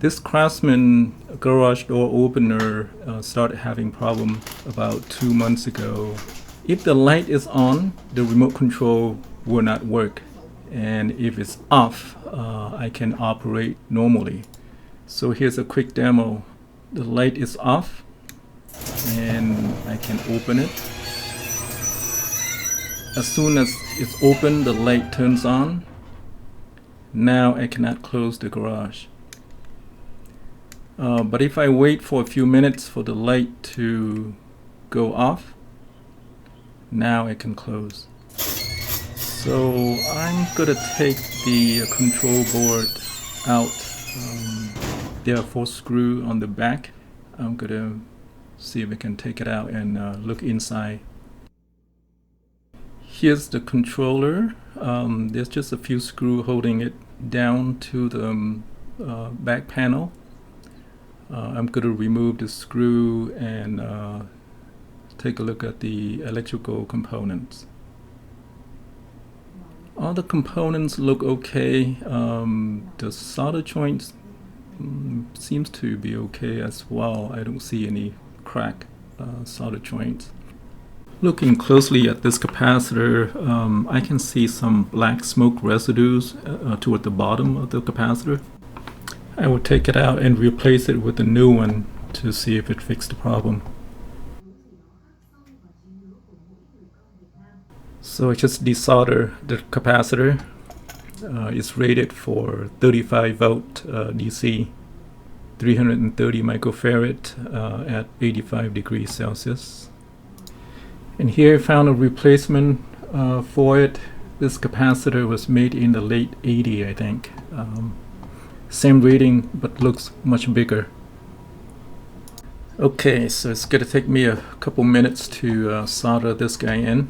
This Craftsman garage door opener started having problem about 2 months ago. If the light is on, the remote control will not work, and if it's off, I can operate normally. So here's a quick demo. The light is off and I can open it. As soon as it's open, the light turns on. Now I cannot close the garage. But if I wait for a few minutes for the light to go off, now I can close. So I'm gonna take the control board out. There are 4 screws on the back. I'm gonna see if I can take it out and look inside. Here's the controller. There's just a few screws holding it down to the back panel. I'm going to remove the screw and take a look at the electrical components. All the components look okay. The solder joints seems to be okay as well. I don't see any crack solder joints. Looking closely at this capacitor, I can see some black smoke residues toward the bottom of the capacitor. I will take it out and replace it with a new one to see if it fixed the problem. So I just desolder the capacitor. It's rated for 35 volt DC, 330 microfarad at 85 degrees Celsius. And here I found a replacement for it. This capacitor was made in the late 80s, I think. Same rating, but looks much bigger. Okay, so it's gonna take me a couple minutes to solder this guy in.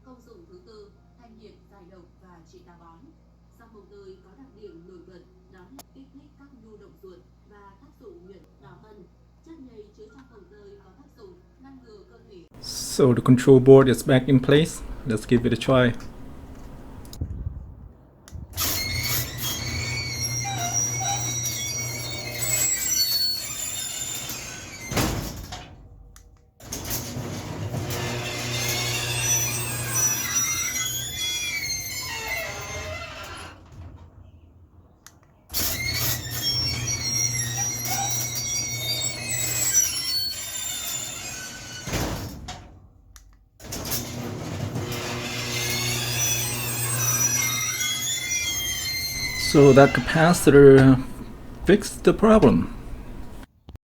Công dụng thứ tư, thanh nhiệt, giải độc và trị táo bón. Rau mồng tơi có đặc điểm nổi bật đó là kích thích các nhu động ruột và tác dụng nhuận đỏ phân. Chất nhầy chứa trong mồng tơi có tác dụng ngăn ngừa cơ thể. So the control board is back in place. Let's give it a try. So that capacitor fixed the problem.